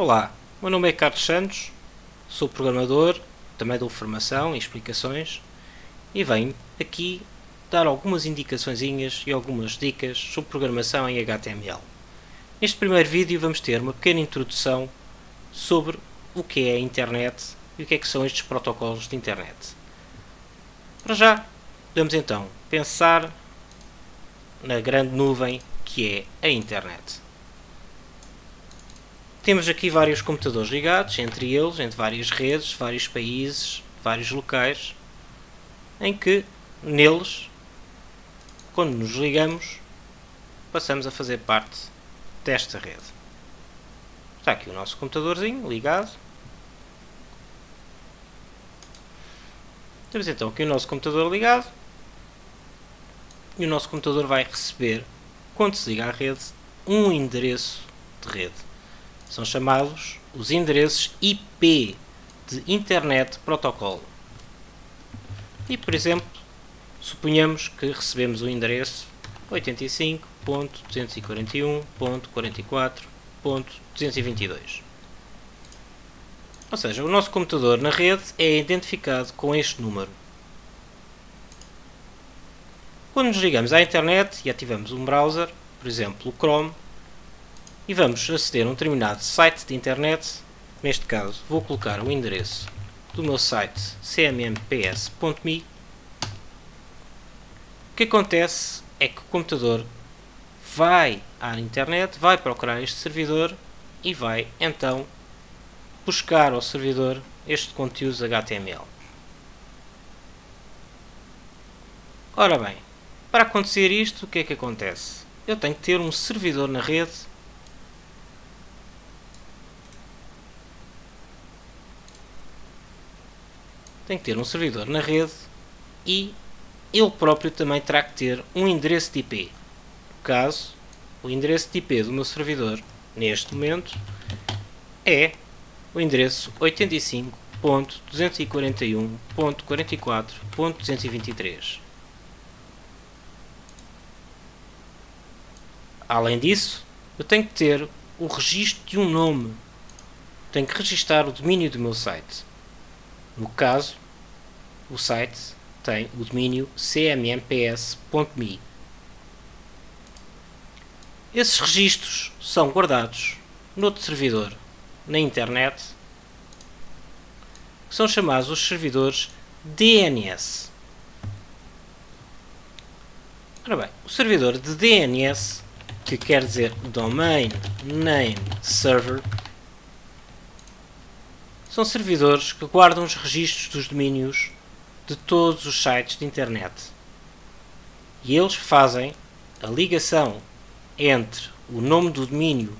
Olá, meu nome é Carlos Santos, sou programador, também dou formação e explicações e venho aqui dar algumas indicaçõezinhas e algumas dicas sobre programação em HTML. Neste primeiro vídeo vamos ter uma pequena introdução sobre o que é a internet e o que são estes protocolos de internet. Para já, vamos então pensar na grande nuvem que é a internet. Temos aqui vários computadores ligados, entre eles, entre várias redes, vários países, vários locais, em que, neles, quando nos ligamos, passamos a fazer parte desta rede. Está aqui o nosso computadorzinho ligado. Temos então aqui o nosso computador ligado e o nosso computador vai receber, quando se liga à rede, um endereço de rede. São chamados os endereços IP de Internet Protocol. E, por exemplo, suponhamos que recebemos o endereço 85.241.44.222. Ou seja, o nosso computador na rede é identificado com este número. Quando nos ligamos à internet e ativamos um browser, por exemplo o Chrome, e vamos aceder a um determinado site de internet, neste caso vou colocar o endereço do meu site cmmps.me, o que acontece é que o computador vai à internet, vai procurar este servidor e vai então buscar ao servidor este conteúdo HTML. Ora bem, para acontecer isto, o que é que acontece? Eu tenho que ter um servidor na rede e ele próprio também terá que ter um endereço de IP. No caso, o endereço de IP do meu servidor, neste momento, é o endereço 85.241.44.223. Além disso, eu tenho que ter o registro de um nome. Tenho que registar o domínio do meu site. No caso, o site tem o domínio cmmps.me. Esses registros são guardados noutro servidor na internet, que são chamados os servidores DNS. Ora bem, o servidor de DNS, que quer dizer Domain Name Server, são servidores que guardam os registros dos domínios de todos os sites de internet. E eles fazem a ligação entre o nome do domínio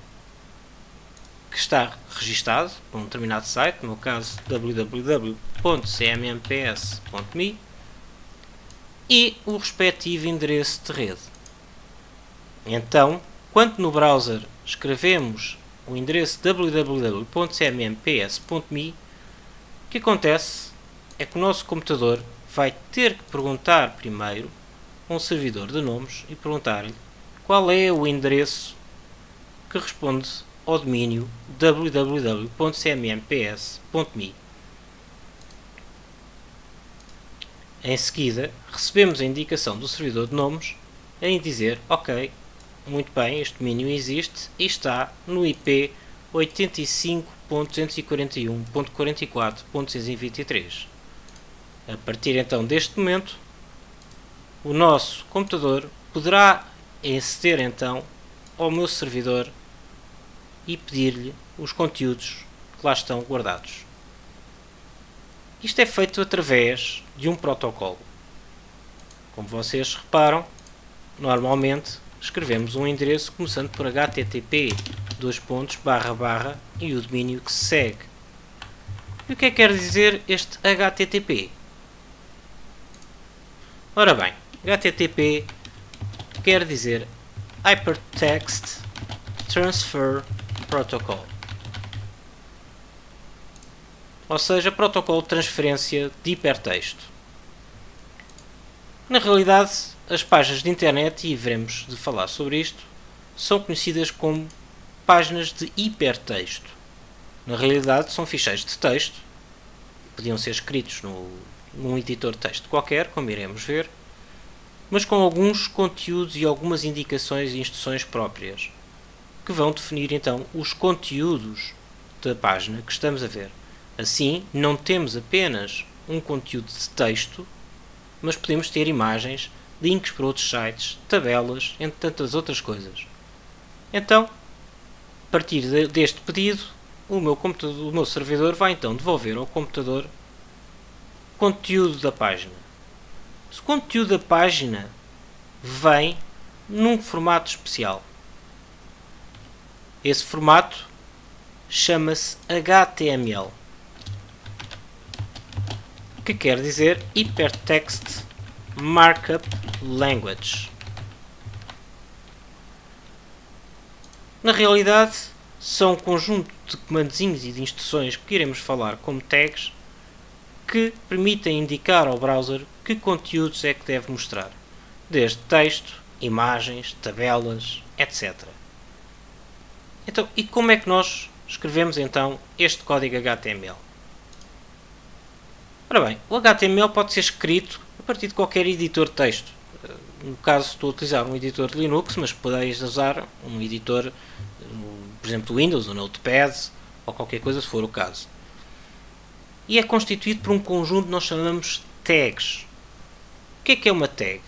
que está registado para um determinado site, no meu caso www.cmmps.me, e o respectivo endereço de rede. Então, quando no browser escrevemos o endereço www.cmmps.me, o que acontece é que o nosso computador vai ter que perguntar primeiro a um servidor de nomes e perguntar-lhe qual é o endereço que responde ao domínio www.cmmps.me. Em seguida, recebemos a indicação do servidor de nomes em dizer: ok, muito bem, este domínio existe e está no IP 85.241.44.223. A partir então deste momento, o nosso computador poderá aceder então ao meu servidor e pedir-lhe os conteúdos que lá estão guardados. Isto é feito através de um protocolo. Como vocês reparam, normalmente escrevemos um endereço começando por http e o domínio que se segue. E o que é que quer dizer este HTTP? Ora bem, HTTP quer dizer Hypertext Transfer Protocol, ou seja, protocolo de transferência de hipertexto. Na realidade, as páginas de internet, e veremos de falar sobre isto, são conhecidas como páginas de hipertexto. Na realidade são ficheiros de texto, podiam ser escritos num editor de texto qualquer, como iremos ver, mas com alguns conteúdos e algumas indicações e instruções próprias, que vão definir então os conteúdos da página que estamos a ver. Assim, não temos apenas um conteúdo de texto, mas podemos ter imagens, links para outros sites, tabelas, entre tantas outras coisas. Então, a partir deste pedido, o meu servidor vai então devolver ao computador o conteúdo da página. Se o conteúdo da página vem num formato especial. Esse formato chama-se HTML, que quer dizer Hypertext Markup Language. Na realidade, são um conjunto de comandozinhos e de instruções que iremos falar como tags que permitem indicar ao browser que conteúdos é que deve mostrar, desde texto, imagens, tabelas, etc. Então, e como é que nós escrevemos então este código HTML? Ora bem, o HTML pode ser escrito a partir de qualquer editor de texto. No caso, estou a utilizar um editor de Linux, mas podeis usar um editor, por exemplo, Windows, ou Notepad, ou qualquer coisa, se for o caso. E é constituído por um conjunto que nós chamamos tags. O que é uma tag?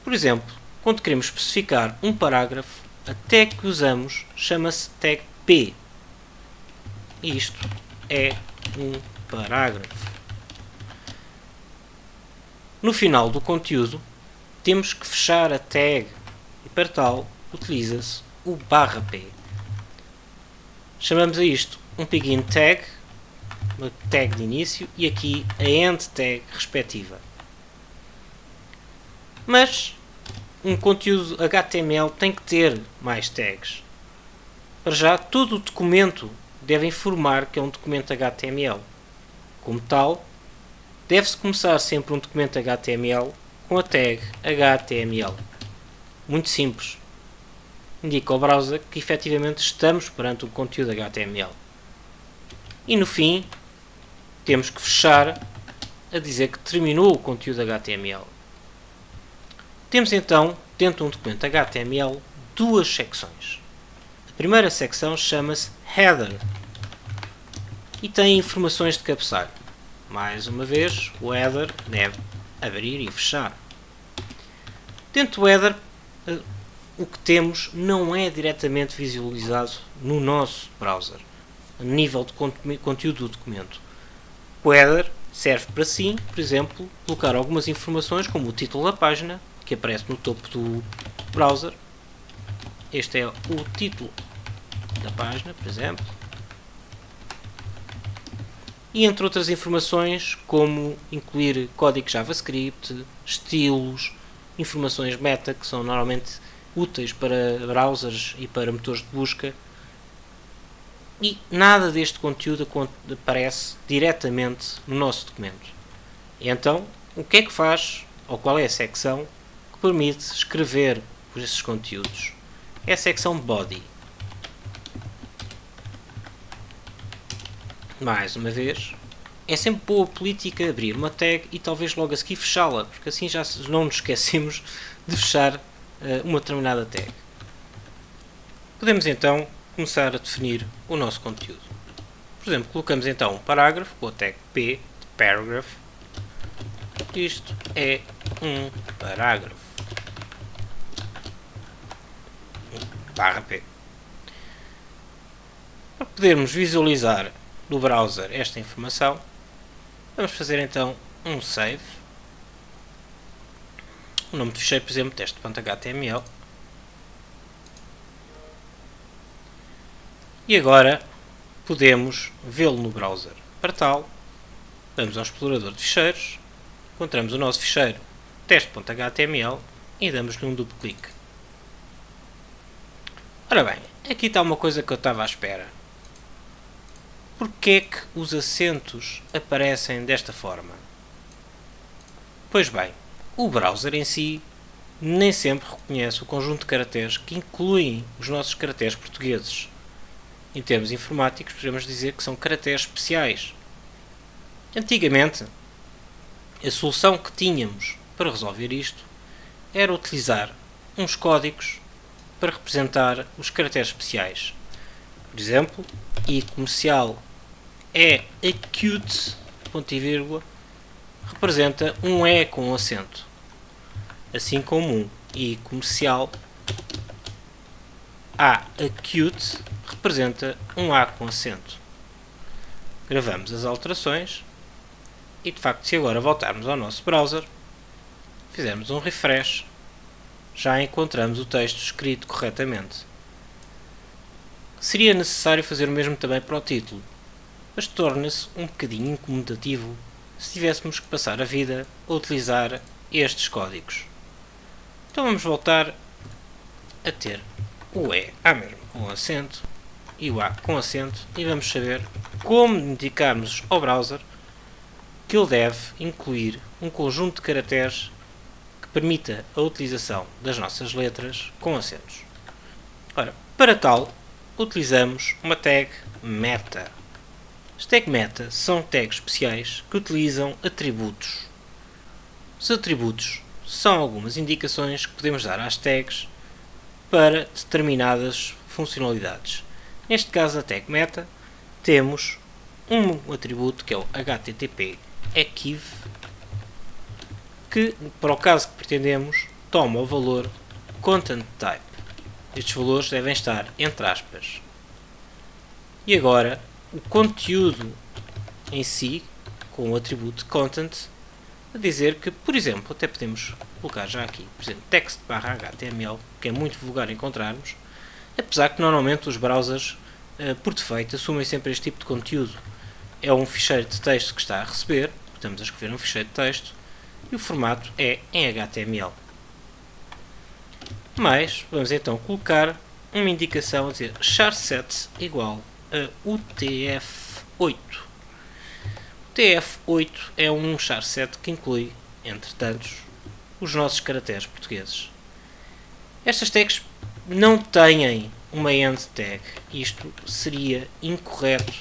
Por exemplo, quando queremos especificar um parágrafo, a tag que usamos chama-se tag P. E isto é um parágrafo. No final do conteúdo, temos que fechar a tag e para tal utiliza-se o /p. Chamamos a isto um begin tag, uma tag de início, e aqui a end tag respectiva. Mas um conteúdo HTML tem que ter mais tags. Para já, todo o documento deve informar que é um documento HTML. Como tal, deve-se começar sempre um documento HTML com a tag HTML. Muito simples. Indica ao browser que efetivamente estamos perante um conteúdo HTML. E no fim, temos que fechar a dizer que terminou o conteúdo HTML. Temos então, dentro de um documento HTML, duas secções. A primeira secção chama-se Header e tem informações de cabeçalho. Mais uma vez, o header deve abrir e fechar. Dentro do header, o que temos não é diretamente visualizado no nosso browser, a nível de conteúdo do documento. O header serve para sim, por exemplo, colocar algumas informações como o título da página, que aparece no topo do browser. Este é o título da página, por exemplo. E entre outras informações, como incluir código JavaScript, estilos, informações meta, que são normalmente úteis para browsers e para motores de busca. E nada deste conteúdo aparece diretamente no nosso documento. E então, o que é que faz, ou qual é a secção que permite escrever esses conteúdos? É a secção Body. Mais uma vez, é sempre boa política abrir uma tag e talvez logo a seguir fechá-la, porque assim já não nos esquecemos de fechar uma determinada tag. Podemos então começar a definir o nosso conteúdo. Por exemplo, colocamos então um parágrafo com a tag P, de paragraph. Isto é um parágrafo. /p. Para podermos visualizar no browser esta informação, vamos fazer então um save. O nome do ficheiro, por exemplo, teste.html. E agora podemos vê-lo no browser. Para tal, vamos ao explorador de ficheiros, encontramos o nosso ficheiro teste.html e damos-lhe um duplo clique. Ora bem, aqui está uma coisa que eu estava à espera. Porquê é que os acentos aparecem desta forma? Pois bem, o browser em si nem sempre reconhece o conjunto de caracteres que incluem os nossos caracteres portugueses. em termos informáticos, podemos dizer que são caracteres especiais. Antigamente, a solução que tínhamos para resolver isto era utilizar uns códigos para representar os caracteres especiais. Por exemplo, I comercial é acute, ponto e vírgula, representa um E com acento. Assim como um I comercial A acute representa um A com acento. Gravamos as alterações e, de facto, se agora voltarmos ao nosso browser, fizermos um refresh, já encontramos o texto escrito corretamente. Seria necessário fazer o mesmo também para o título, mas torna-se um bocadinho incomodativo se tivéssemos que passar a vida a utilizar estes códigos. Então vamos voltar a ter o E A mesmo com acento e o A com acento e vamos saber como indicarmos ao browser que ele deve incluir um conjunto de caracteres que permita a utilização das nossas letras com acentos. Ora, para tal, utilizamos uma tag meta. As tag meta são tags especiais que utilizam atributos. Os atributos são algumas indicações que podemos dar às tags para determinadas funcionalidades. Neste caso, a tag meta, temos um atributo que é o http archive, que, para o caso que pretendemos, toma o valor content type. Estes valores devem estar entre aspas. E agora, o conteúdo em si, com o atributo content, a dizer que, por exemplo, até podemos colocar já aqui, por exemplo, text/html, que é muito vulgar encontrarmos, apesar que normalmente os browsers, por defeito, assumem sempre este tipo de conteúdo. É um ficheiro de texto que está a receber, estamos a escrever um ficheiro de texto, e o formato é em HTML. Mas, vamos então colocar uma indicação a dizer charset igual a UTF-8. O UTF-8 é um charset que inclui, entre tantos, os nossos caracteres portugueses. Estas tags não têm uma end tag. Isto seria incorreto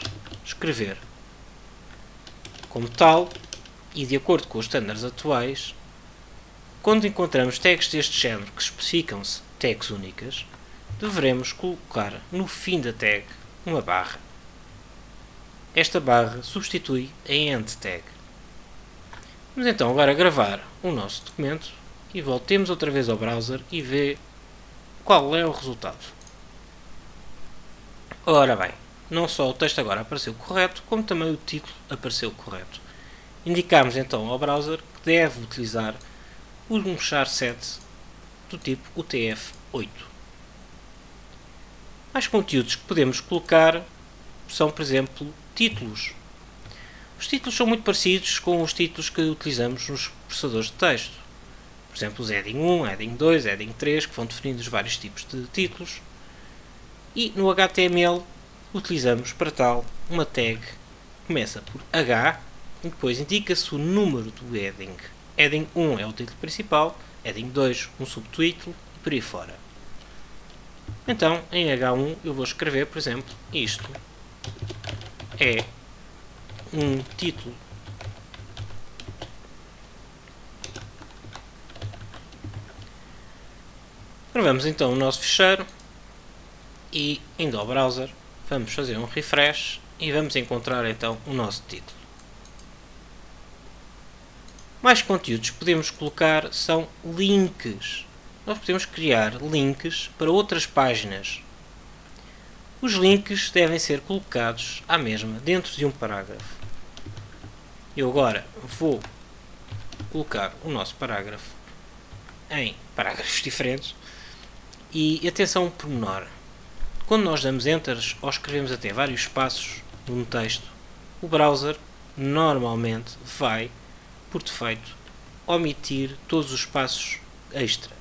escrever. Como tal, e de acordo com os estándares atuais, quando encontramos tags deste género que especificam-se tags únicas, deveremos colocar no fim da tag uma barra. Esta barra substitui a end tag. Vamos então agora gravar o nosso documento e voltemos outra vez ao browser e ver qual é o resultado. Ora bem, não só o texto agora apareceu correto, como também o título apareceu correto. Indicamos então ao browser que deve utilizar um charset do tipo UTF-8. Mais conteúdos que podemos colocar são, por exemplo, títulos. Os títulos são muito parecidos com os títulos que utilizamos nos processadores de texto. Por exemplo, os heading 1, heading 2, heading 3, que vão definindo os vários tipos de títulos. E no HTML utilizamos para tal uma tag que começa por H e depois indica-se o número do heading. Heading 1 é o título principal, heading 2 um subtítulo e por aí fora. Então, em H1 eu vou escrever, por exemplo, isto é um título. Gravamos então o nosso ficheiro e, indo ao browser, vamos fazer um refresh e vamos encontrar então o nosso título. Mais conteúdos que podemos colocar são links. Nós podemos criar links para outras páginas. Os links devem ser colocados à mesma dentro de um parágrafo. Eu agora vou colocar o nosso parágrafo em parágrafos diferentes e atenção a um pormenor. Quando nós damos Enter ou escrevemos até vários espaços num texto, o browser normalmente vai, por defeito, omitir todos os espaços extra.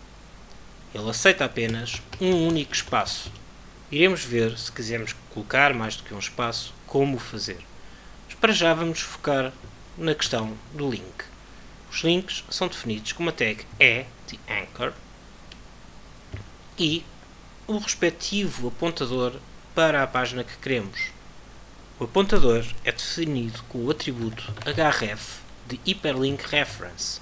Ele aceita apenas um único espaço. Iremos ver, se quisermos colocar mais do que um espaço, como o fazer. Mas para já vamos focar na questão do link. Os links são definidos com uma tag E de anchor e o respectivo apontador para a página que queremos. O apontador é definido com o atributo href de Hyperlink Reference.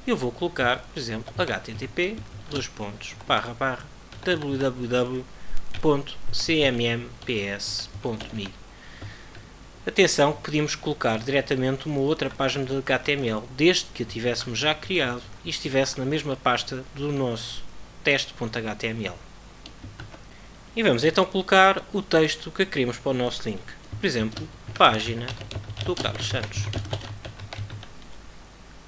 Eu vou colocar, por exemplo, http://www.cmmps.me. Atenção que podíamos colocar diretamente uma outra página de HTML, desde que a tivéssemos já criado e estivesse na mesma pasta do nosso teste.html. E vamos então colocar o texto que queremos para o nosso link. Por exemplo, página do Carlos Santos.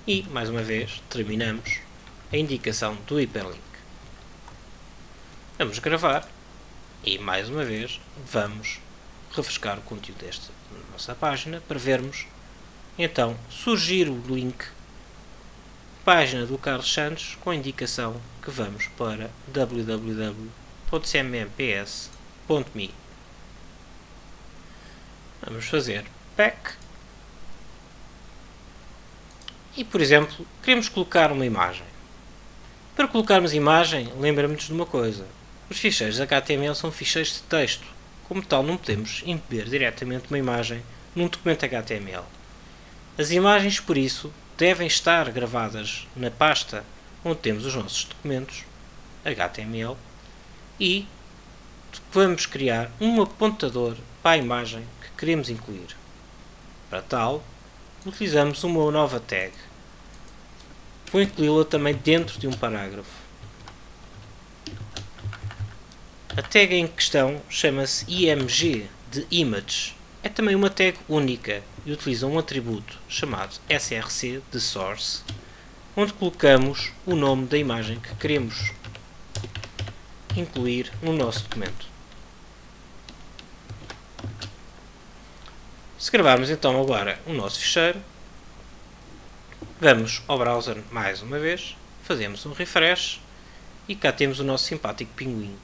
E, mais uma vez, terminamos a indicação do hiperlink. Vamos gravar e, mais uma vez, vamos refrescar o conteúdo desta nossa página para vermos, então, surgir o link página do Carlos Santos com a indicação que vamos para www.cmmps.me. Vamos fazer back. E, por exemplo, queremos colocar uma imagem. Para colocarmos imagem, lembramos-nos de uma coisa. Os ficheiros HTML são ficheiros de texto. Como tal, não podemos embeber diretamente uma imagem num documento HTML. As imagens, por isso, devem estar gravadas na pasta onde temos os nossos documentos HTML e vamos criar um apontador para a imagem que queremos incluir. Para tal, utilizamos uma nova tag. Vou incluí-la também dentro de um parágrafo. A tag em questão chama-se img de image. É também uma tag única e utiliza um atributo chamado src de source, onde colocamos o nome da imagem que queremos incluir no nosso documento. Se gravarmos então agora o nosso ficheiro, vamos ao browser mais uma vez, fazemos um refresh e cá temos o nosso simpático pinguim.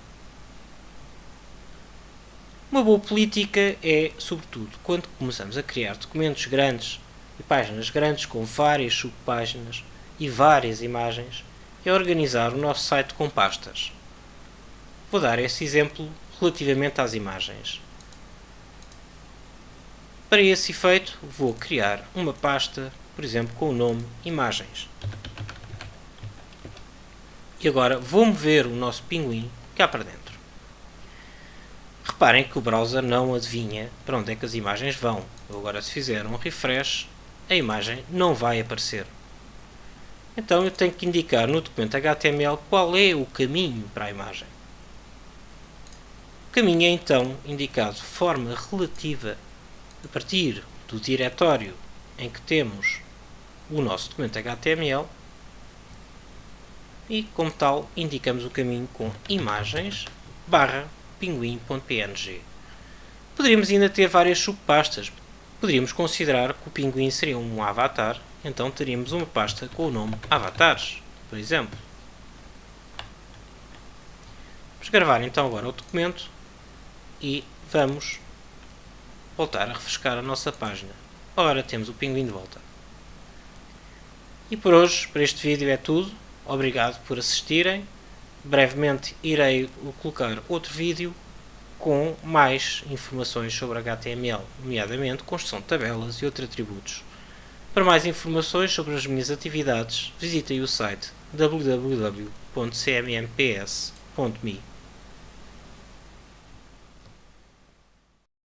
Uma boa política é, sobretudo, quando começamos a criar documentos grandes e páginas grandes com várias subpáginas e várias imagens, é organizar o nosso site com pastas. Vou dar esse exemplo relativamente às imagens. Para esse efeito, vou criar uma pasta, por exemplo, com o nome Imagens. E agora vou mover o nosso pinguim cá para dentro. Reparem que o browser não adivinha para onde é que as imagens vão. Eu agora, se fizer um refresh, a imagem não vai aparecer. Então eu tenho que indicar no documento HTML qual é o caminho para a imagem. O caminho é então indicado de forma relativa a partir do diretório em que temos o nosso documento HTML e, como tal, indicamos o caminho com imagens/pinguim.png. Poderíamos ainda ter várias subpastas. Poderíamos considerar que o pinguim seria um avatar, então teríamos uma pasta com o nome avatares, por exemplo. Vamos gravar então agora o documento e vamos voltar a refrescar a nossa página. Ora, temos o pinguim de volta. E por hoje, para este vídeo é tudo. Obrigado por assistirem. Brevemente irei colocar outro vídeo com mais informações sobre HTML, nomeadamente construção de tabelas e outros atributos. Para mais informações sobre as minhas atividades, visitem o site www.cmmps.me.